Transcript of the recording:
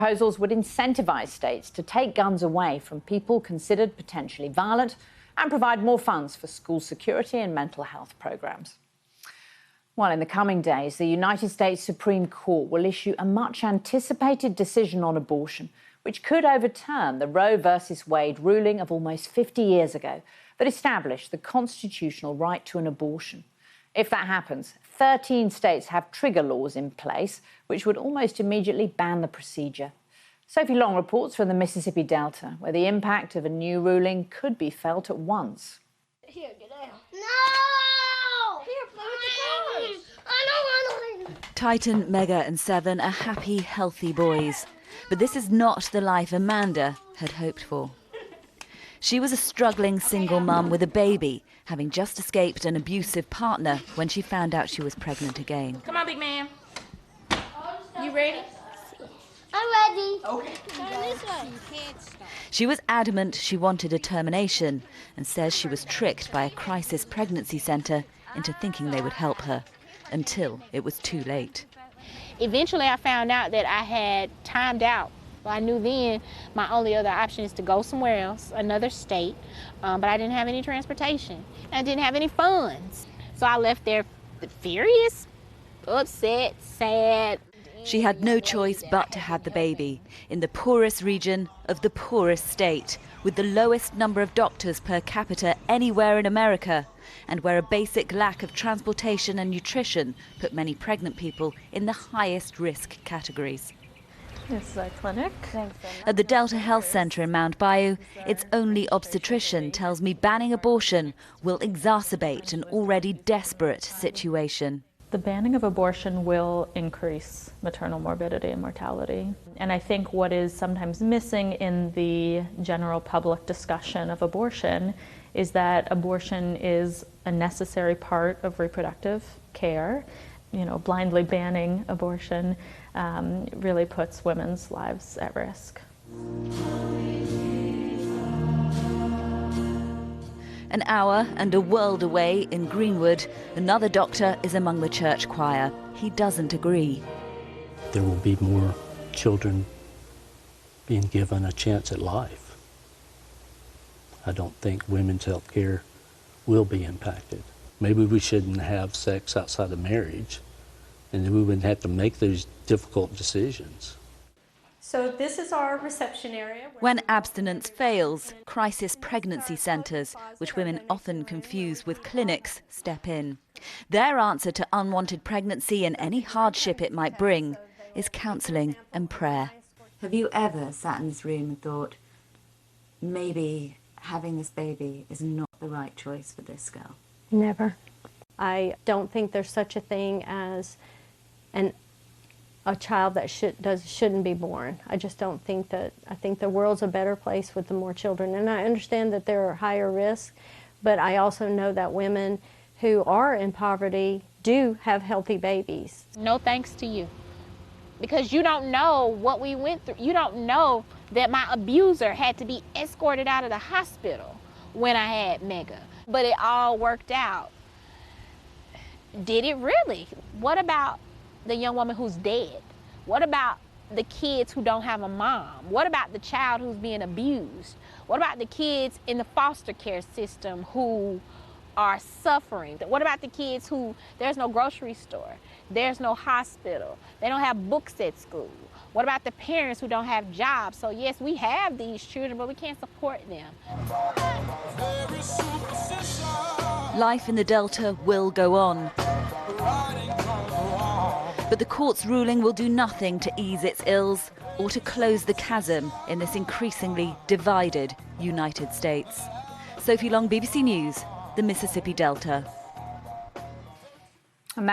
Proposals would incentivize states to take guns away from people considered potentially violent and provide more funds for school security and mental health programs. Well, in the coming days, the United States Supreme Court will issue a much-anticipated decision on abortion, which could overturn the Roe v. Wade ruling of almost 50 years ago that established the constitutional right to an abortion. If that happens, 13 states have trigger laws in place, which would almost immediately ban the procedure. Sophie Long reports from the Mississippi Delta, where the impact of a new ruling could be felt at once. Here, get down. No! Here, play with the toys. I don't want to. Titan, Mega and Seven are happy, healthy boys. But this is not the life Amanda had hoped for. She was a struggling single mum with a baby, having just escaped an abusive partner when she found out she was pregnant again. Come on, big man. You ready? I'm ready. Okay. Turn this way. She was adamant she wanted a termination and says she was tricked by a crisis pregnancy centre into thinking they would help her, until it was too late. Eventually, I found out that I had timed out. Well, I knew then my only other option is to go somewhere else, another state, but I didn't have any transportation. I didn't have any funds. So I left there furious, upset, sad. She had no choice but to have the baby in the poorest region of the poorest state, with the lowest number of doctors per capita anywhere in America, and where a basic lack of transportation and nutrition put many pregnant people in the highest risk categories. This is our clinic. At the Delta Health Centre in Mount Bayou, its only obstetrician tells me banning abortion will exacerbate an already desperate situation. The banning of abortion will increase maternal morbidity and mortality. And I think what is sometimes missing in the general public discussion of abortion is that abortion is a necessary part of reproductive care. You know, blindly banning abortion really puts women's lives at risk. An hour and a world away in Greenwood, another doctor is among the church choir. He doesn't agree. There will be more children being given a chance at life. I don't think women's health care will be impacted. Maybe we shouldn't have sex outside of marriage, and then we wouldn't have to make those difficult decisions. So this is our reception area. When abstinence fails, crisis pregnancy centres, which women often confuse with clinics, step in. Their answer to unwanted pregnancy and any hardship it might bring is counselling and prayer. Have you ever sat in this room and thought, maybe having this baby is not the right choice for this girl? Never. I don't think there's such a thing as a child that shouldn't be born. I just don't think that. I think the world's a better place with the more children. And I understand that there are higher risks, but I also know that women who are in poverty do have healthy babies. No thanks to you. Because you don't know what we went through. You don't know that my abuser had to be escorted out of the hospital when I had Mega. But it all worked out. Did it really? What about the young woman who's dead? What about the kids who don't have a mom? What about the child who's being abused? What about the kids in the foster care system who are suffering? What about the kids who there's no grocery store, there's no hospital, they don't have books at school? What about the parents who don't have jobs? So yes, we have these children, but we can't support them. Life in the Delta will go on. But the court's ruling will do nothing to ease its ills or to close the chasm in this increasingly divided United States. Sophie Long, BBC News, the Mississippi Delta.